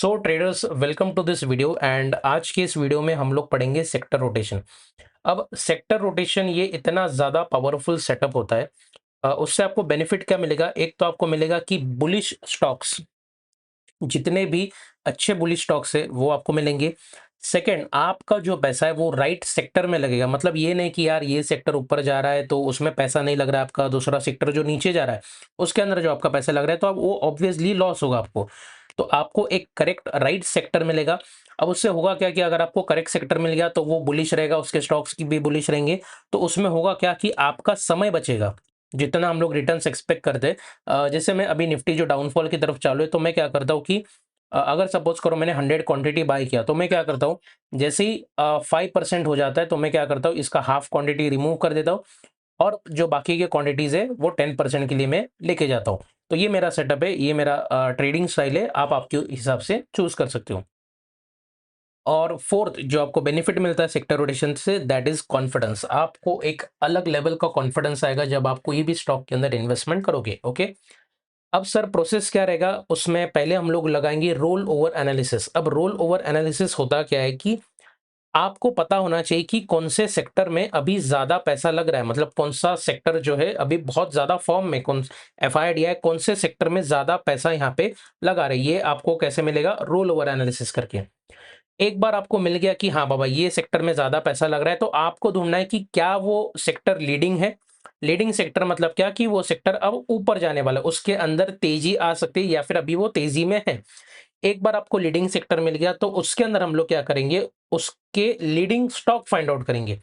So traders, welcome to this video. And आज के इस वीडियो में हम लोग पढ़ेंगे सेक्टर रोटेशन। अब सेक्टर रोटेशन ये इतना ज़्यादा पावरफुल सेटअप होता है। उससे आपको बेनिफिट क्या मिलेगा? एक तो आपको मिलेगा कि बुलिश स्टॉक्स, जितने भी अच्छे बुलिश स्टॉक्स है वो आपको मिलेंगे। सेकंड, आपका जो पैसा है वो राइट सेक्टर में लगेगा। मतलब ये नहीं कि यार ये सेक्टर ऊपर जा रहा है तो उसमें पैसा नहीं लग रहा है आपका, दूसरा सेक्टर जो नीचे जा रहा है उसके अंदर जो आपका पैसा लग रहा है, तो अब वो ऑब्वियसली लॉस होगा आपको। तो आपको एक करेक्ट राइट सेक्टर मिलेगा। अब उससे होगा क्या कि अगर आपको करेक्ट सेक्टर मिल गया तो वो बुलिश रहेगा, उसके स्टॉक्स की भी बुलिश रहेंगे। तो उसमें होगा क्या कि आपका समय बचेगा। जितना हम लोग रिटर्न्स एक्सपेक्ट करते हैं, जैसे मैं अभी निफ्टी जो डाउनफॉल की तरफ चालू है, तो मैं क्या करता हूँ कि अगर सपोज करो मैंने 100 क्वांटिटी बाय किया, तो मैं क्या करता हूँ, जैसे ही 5% हो जाता है तो मैं क्या करता हूँ, इसका हाफ क्वांटिटी रिमूव कर देता हूँ और जो बाकी के क्वांटिटीज है वो 10% के लिए मैं लेके जाता हूँ। तो ये मेरा सेटअप है, ये मेरा ट्रेडिंग स्टाइल है, आप आपके हिसाब से चूज कर सकते हो। और फोर्थ जो आपको बेनिफिट मिलता है सेक्टर रोटेशन से, दैट इज कॉन्फिडेंस। आपको एक अलग लेवल का कॉन्फिडेंस आएगा जब आप कोई भी स्टॉक के अंदर इन्वेस्टमेंट करोगे। ओके, अब सर प्रोसेस क्या रहेगा उसमें? पहले हम लोग लगाएंगे रोल ओवर एनालिसिस। अब रोल ओवर एनालिसिस होता क्या है कि आपको पता होना चाहिए कि कौन से सेक्टर में अभी ज्यादा पैसा लग रहा है, मतलब कौन सा सेक्टर जो है अभी बहुत ज्यादा फॉर्म में, कौन एफआईडी है, कौन से सेक्टर में ज्यादा पैसा यहाँ पे लगा रहे हैं। ये आपको कैसे मिलेगा? रोल ओवर एनालिसिस करके। एक बार आपको मिल गया कि हाँ बाबा ये सेक्टर में ज्यादा पैसा लग रहा है, तो आपको ढूंढना है कि क्या वो सेक्टर लीडिंग है। लीडिंग सेक्टर मतलब क्या कि वो सेक्टर अब ऊपर जाने वाला है, उसके अंदर तेजी आ सकती है या फिर अभी वो तेजी में है। एक बार आपको लीडिंग सेक्टर मिल गया तो उसके अंदर हम लोग क्या करेंगे, उसके लीडिंग स्टॉक फाइंड आउट करेंगे।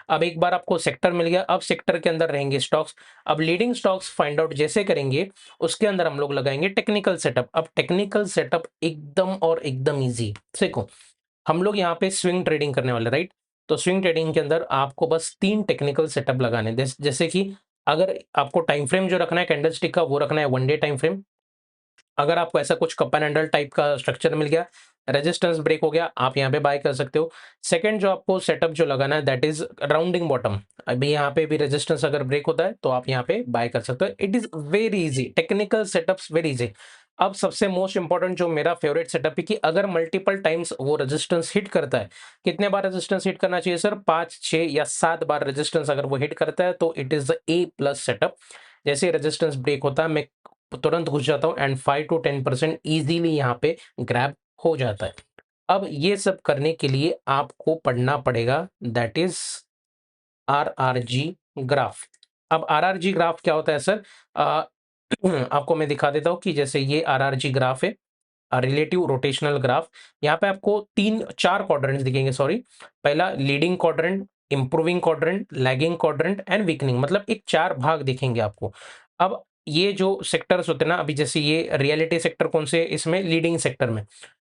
अब एक बार आपको सेक्टर मिल गया, अब सेक्टर के अंदर रहेंगे स्टॉक्स। अब लीडिंग स्टॉक्स फाइंड आउट जैसे करेंगे, उसके अंदर हम लोग लगाएंगे टेक्निकल सेटअप। अब टेक्निकल सेटअप एकदम और एकदम इजी। देखो, हम लोग यहाँ पे स्विंग ट्रेडिंग करने वाले, राइट? तो स्विंग ट्रेडिंग के अंदर आपको बस 3 टेक्निकल सेटअप लगाने हैं। जैसे कि अगर आपको टाइम फ्रेम जो रखना है कैंडलस्टिक का, वो रखना है 1 डे टाइम फ्रेम। अगर आपको ऐसा कुछ कप एंड हैंडल टाइप का स्ट्रक्चर मिल गया, रेजिस्टेंस ब्रेक हो गया, आप यहाँ पे बाय कर सकते हो। सेकंड जो आपको सेटअप जो लगाना है, दैट इज राउंडिंग बॉटम। अभी यहाँ पे भी रेजिस्टेंस अगर ब्रेक होता है तो आप यहाँ पे बाय कर सकते हो। It is very easy, technical setups very easy. अब सबसे मोस्ट इंपॉर्टेंट जो मेरा फेवरेट सेटअप है कि अगर मल्टीपल टाइम्स वो रेजिस्टेंस हिट करता है, कितने बार रेजिस्टेंस हिट करना चाहिए सर? 5, 6 या 7 बार रेजिस्टेंस अगर वो हिट करता है तो it is the A plus setup. जैसे रेजिस्टेंस ब्रेक होता है, मैं तुरंत घुस जाता हूँ एंड 5 to 10% इजीली यहाँ पे ग्रैब हो जाता है। अब ये सब करने के लिए आपको पढ़ना पड़ेगा, दैट इज आरआरजी ग्राफ। अब आरआरजी ग्राफ क्या होता है सर? आपको मैं दिखा देता हूँ कि जैसे ये आरआरजी ग्राफ है, रिलेटिव रोटेशनल ग्राफ। यहाँ पे आपको 3-4 क्वाड्रेंट्स दिखेंगे, सॉरी। पहला leading quadrant, improving quadrant, lagging quadrant and weakening, मतलब एक 4 भाग दिखेंगे आपको। अब ये जो सेक्टर्स होते हैं ना, अभी जैसे ये रियलिटी सेक्टर कौन से है? इसमें लीडिंग सेक्टर में,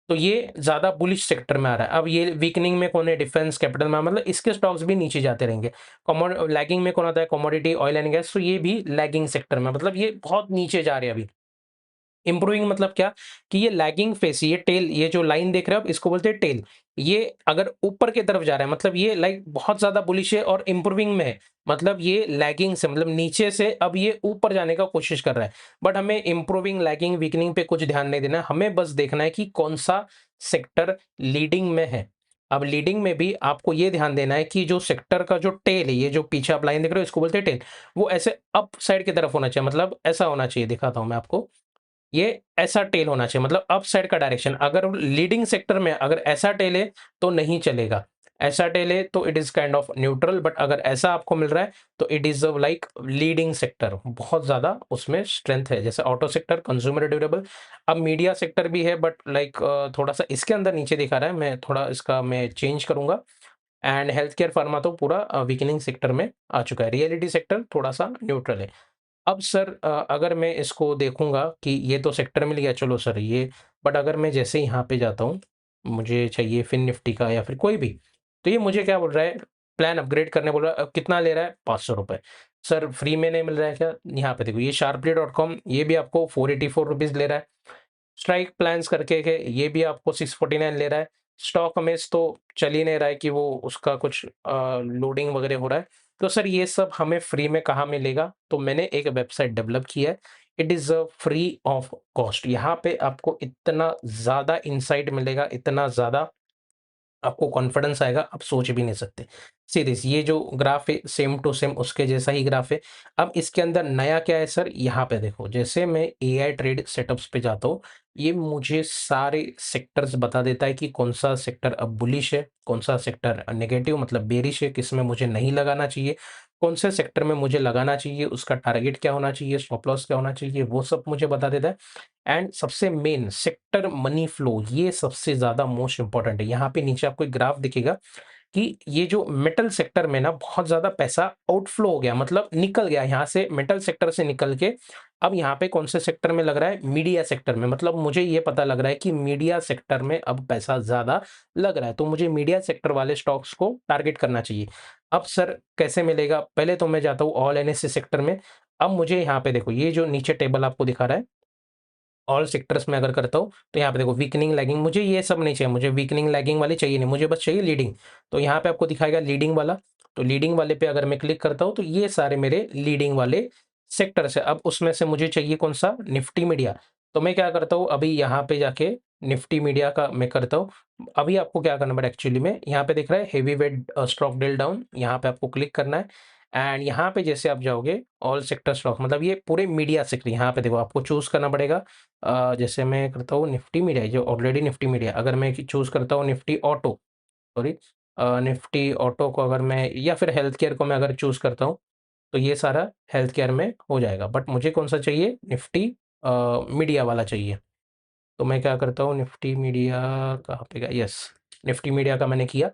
तो ये ज्यादा बुलिश सेक्टर में आ रहा है। अब ये वीकनिंग में कौन है? डिफेंस कैपिटल में, मतलब इसके स्टॉक्स भी नीचे जाते रहेंगे। लैगिंग में कौन आता है? कमोडिटी, ऑयल एंड गैस, तो ये भी लैगिंग सेक्टर में, मतलब ये बहुत नीचे जा रहे हैं अभी। इंप्रूविंग मतलब क्या कि ये लैगिंग फेस, ये टेल, ये जो लाइन देख रहे हो आप, इसको बोलते हैं टेल। ये अगर ऊपर की तरफ जा रहा है मतलब ये लाइक बहुत ज्यादा बुलिश है, और इंप्रूविंग में है मतलब ये लैगिंग से, मतलब नीचे से अब ये ऊपर जाने का कोशिश कर रहा है। बट हमें इंप्रूविंग, लैगिंग, वीकनिंग पे कुछ ध्यान नहीं देना है, हमें बस देखना है कि कौन सा सेक्टर लीडिंग में है। अब लीडिंग में भी आपको ये ध्यान देना है कि जो सेक्टर का जो टेल है, ये जो पीछे आप लाइन देख रहे हो इसको बोलते हैं टेल, वो ऐसे अप साइड की तरफ होना चाहिए, मतलब ऐसा होना चाहिए। दिखाता हूं मैं आपको, ये ऐसा टेल होना चाहिए, मतलब अप साइड का डायरेक्शन। अगर लीडिंग सेक्टर में अगर ऐसा टेल है तो नहीं चलेगा, ऐसा टेल है तो it is kind of neutral. But अगर ऐसा आपको मिल रहा है तो it is like leading sector, बहुत ज्यादा उसमें स्ट्रेंथ है, जैसे ऑटो सेक्टर, कंज्यूमर ड्यूरेबल। अब मीडिया सेक्टर भी है बट लाइक थोड़ा सा इसके अंदर नीचे दिखा रहा है, मैं थोड़ा इसका मैं चेंज करूंगा। एंड हेल्थ केयर फार्मा तो पूरा वीकनिंग सेक्टर में आ चुका है, रियलिटी सेक्टर थोड़ा सा न्यूट्रल है। अब सर अगर मैं इसको देखूंगा कि ये तो सेक्टर मिल गया, चलो सर ये, बट अगर मैं जैसे यहाँ पे जाता हूँ, मुझे चाहिए फिन निफ्टी का या फिर कोई भी, तो ये मुझे क्या बोल रहा है? प्लान अपग्रेड करने बोल रहा है। अब कितना ले रहा है? 500 रुपये। सर फ्री में नहीं मिल रहा है क्या? यहाँ पे देखो, ये sharply.com, ये भी आपको 484 रुपीज ले रहा है। स्ट्राइक प्लान्स करके के ये भी आपको 649 ले रहा है। स्टॉक हमें तो चल ही नहीं रहा है कि वो उसका कुछ लोडिंग वगैरह हो रहा है। तो सर ये सब हमें फ्री में कहाँ मिलेगा? तो मैंने एक वेबसाइट डेवलप की है, it is free of cost. यहाँ पे आपको इतना ज़्यादा इनसाइट मिलेगा, इतना ज़्यादा आपको कॉन्फिडेंस आएगा, आप सोच भी नहीं सकते। सीरीज़ ये जो ग्राफ है सेम टू सेम उसके जैसा ही ग्राफ है। अब इसके अंदर नया क्या है सर, यहाँ पे देखो जैसे मैं एआई ट्रेड सेटअप्स पे जाता हूँ, ये मुझे सारे सेक्टर्स बता देता है कि कौन-सा सेक्टर अब बुलिश है, कौन-सा सेक्टर नेगेटिव मतलब बेयरिश है, किसमें मुझे नहीं लगाना चाहिए, कौन से सेक्टर में मुझे लगाना चाहिए, उसका टारगेट क्या होना चाहिए, स्टॉप लॉस क्या होना चाहिए, वो सब मुझे बता देता है। एंड सबसे मेन सेक्टर मनी फ्लो ये सबसे ज़्यादा मोस्ट इम्पोर्टेंट है। यहाँ पे नीचे आपको एक ग्राफ दिखेगा कि ये जो मेटल सेक्टर में ना बहुत ज़्यादा पैसा आउटफ्लो हो गया मतलब निकल गया यहाँ से मेटल सेक्टर से निकल के अब यहाँ पे कौन से सेक्टर में लग रहा है? मीडिया सेक्टर में। मतलब मुझे ये पता लग रहा है कि मीडिया सेक्टर में अब पैसा ज़्यादा लग रहा है, तो मुझे मीडिया सेक्टर वाले स्टॉक्स को टारगेट करना चाहिए। अब सर कैसे मिलेगा? पहले तो मैं जाता हूँ ऑल एनएससी सेक्टर में। अब मुझे यहाँ पे देखो ये जो नीचे टेबल आपको दिखा रहा है ऑल सेक्टर्स में अगर करता हूँ, तो यहाँ पे देखो वीकनिंग, लैगिंग मुझे ये सब नहीं चाहिए, मुझे वीकनिंग, लैगिंग वाली चाहिए नहीं, मुझे बस चाहिए लीडिंग। तो यहाँ पे आपको दिखाएगा लीडिंग वाला, तो लीडिंग वाले पे अगर मैं क्लिक करता हूँ, तो ये सारे मेरे लीडिंग वाले सेक्टर्स है। अब उसमें से मुझे चाहिए कौन-सा? Nifty media. तो मैं क्या करता हूँ, अभी यहाँ पे जाके निफ्टी मीडिया का मैं करता हूँ। अभी आपको क्या करना पड़ेगा एक्चुअली में, यहाँ पे दिख रहा है हेवीवेट स्टॉक ड्रिल डाउन, यहाँ पे आपको क्लिक करना है एंड यहाँ पे जैसे आप जाओगे ऑल सेक्टर स्टॉक मतलब ये पूरे मीडिया सेक्टर यहाँ पे देखो आपको चूज़ करना पड़ेगा। जैसे मैं करता हूँ निफ्टी मीडिया जो ऑलरेडी निफ्टी मीडिया अगर मैं चूज़ करता हूँ Nifty auto sorry Nifty auto को अगर मैं या फिर हेल्थ केयर को मैं अगर चूज़ करता हूँ, तो ये सारा हेल्थ केयर में हो जाएगा। बट मुझे कौन-सा चाहिए? निफ्टी मीडिया वाला चाहिए। तो मैं क्या करता हूँ निफ्टी मीडिया कहाँ पे गया? यस, निफ्टी मीडिया का मैंने किया।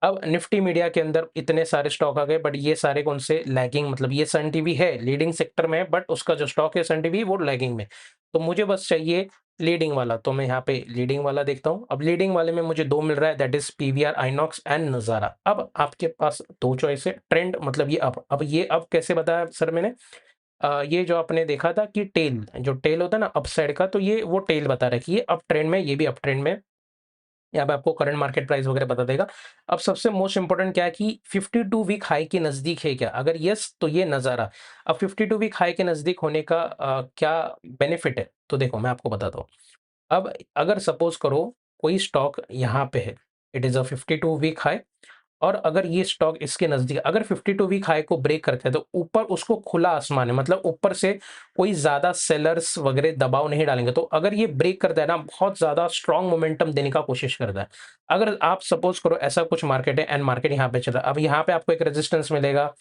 अब निफ्टी मीडिया के अंदर इतने सारे स्टॉक आ गए बट ये सारे कौन से लैगिंग मतलब ये सन टीवी है लीडिंग सेक्टर में है बट उसका जो स्टॉक है सन टीवी वो लैगिंग में। तो मुझे बस चाहिए लीडिंग वाला तो मैं यहाँ पे लीडिंग वाला देखता हूँ। अब लीडिंग वाले में मुझे 2 मिल रहा है that is PVR, INOX and नज़ारा। अब आपके पास 2 चॉइस है ट्रेंड मतलब ये अप अब ये अप कैसे बताया सर मैंने? ये जो आपने देखा था कि टेल जो टेल होता है ना अप साइड का तो ये वो टेल बता रहा है कि ये अप ट्रेंड में ये भी अप ट्रेंड में यहाँ पे आपको करंट मार्केट प्राइस वगैरह बता देगा। अब सबसे मोस्ट इम्पोर्टेंट क्या है कि 52 वीक हाई के नज़दीक है क्या? अगर येस तो ये नज़ारा। अब 52 वीक हाई के नज़दीक होने का क्या बेनिफिट है? तो देखो मैं आपको बताता हूँ। अब अगर सपोज़ करो कोई स्टॉक यहाँ पे है, it is a 52 week high और अगर ये स्टॉक इसके नज़दीक अगर 52 वीक हाई को ब्रेक करता है तो ऊपर उसको खुला आसमान है मतलब ऊपर से कोई ज़्यादा सेलर्स वगैरह दबाव नहीं डालेंगे। तो अगर ये ब्रेक करता है ना बहुत ज़्यादा स्ट्रॉन्ग मोमेंटम देने का कोशिश करता है। अगर आप सपोज़ करो ऐसा कुछ मार्केट है एंड मार्केट यहाँ पे चल रहा है। अब यहाँ पे आपको एक रेजिस्टेंस मिलेगा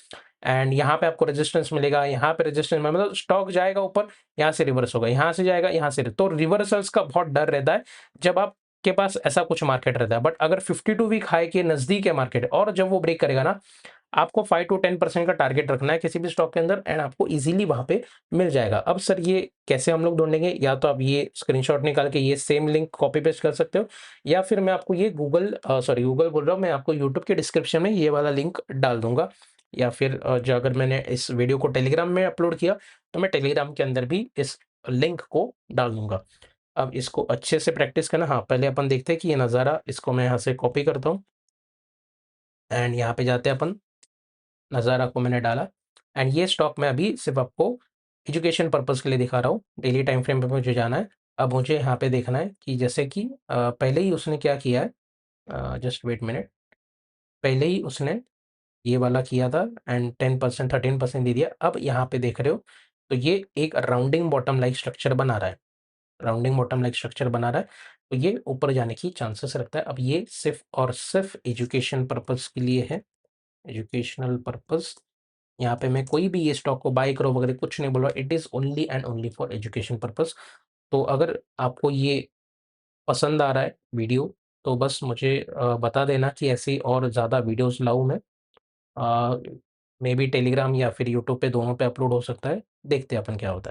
एंड यहाँ पे आपको रेजिस्टेंस मिलेगा, यहाँ पे रेजिस्टेंस में मतलब स्टॉक जाएगा ऊपर, यहाँ से रिवर्स होगा, यहाँ से जाएगा, यहाँ से तो रिवर्सल्स का बहुत डर रहता है जब आप के पास ऐसा कुछ मार्केट रहता है। बट अगर 52 वीक हाई के नज़दीक है मार्केट और जब वो ब्रेक करेगा ना, आपको 5 टू 10% का टारगेट रखना है किसी भी स्टॉक के अंदर एंड आपको ईज़िली वहाँ पे मिल जाएगा। अब सर ये कैसे हम लोग ढूँढेंगे? या तो आप ये स्क्रीनशॉट निकाल के ये सेम लिंक कॉपी पेस्ट कर सकते हो या फिर मैं आपको ये गूगल बोल रहा हूँ, मैं आपको यूट्यूब के डिस्क्रिप्शन में ये वाला लिंक डाल दूँगा या फिर जो अगर मैंने इस वीडियो को टेलीग्राम में अपलोड किया, तो मैं टेलीग्राम के अंदर भी इस लिंक को डाल दूँगा। अब इसको अच्छे से प्रैक्टिस करना हाँ, पहले अपन देखते हैं कि ये नज़ारा इसको मैं यहाँ से कॉपी करता हूँ एंड यहाँ पे जाते हैं अपन, नज़ारा को मैंने डाला एंड ये स्टॉक मैं अभी सिर्फ़ आपको एजुकेशन पर्पज़ के लिए दिखा रहा हूँ, डेली टाइम फ्रेम पे मुझे जाना है। अब मुझे यहाँ पे देखना है कि जैसे कि पहले ही उसने क्या किया है जस्ट वेट मिनट पहले ही उसने ये वाला किया था एंड 10% 13% दे दिया। अब यहाँ पे देख रहे हो, तो ये एक राउंडिंग बॉटम लाइक स्ट्रक्चर बना रहा है। राउंडिंग बॉटम लाइक स्ट्रक्चर बना रहा है, तो ये ऊपर जाने की चांसेस रखता है। अब ये सिर्फ़ और सिर्फ़ एजुकेशन पर्पज़ के लिए है, एजुकेशनल पर्पज़। यहाँ पे मैं कोई भी ये स्टॉक को बाय करो वगैरह कुछ नहीं बोल रहा, it is only and only for education purpose. तो अगर आपको ये पसंद आ रहा है वीडियो, तो बस मुझे बता देना कि ऐसी और ज़्यादा वीडियोज़ लाऊँ मैं। मेबी टेलीग्राम या फिर यूट्यूब पे दोनों पे अपलोड हो सकता है, देखते हैं अपन क्या होता है।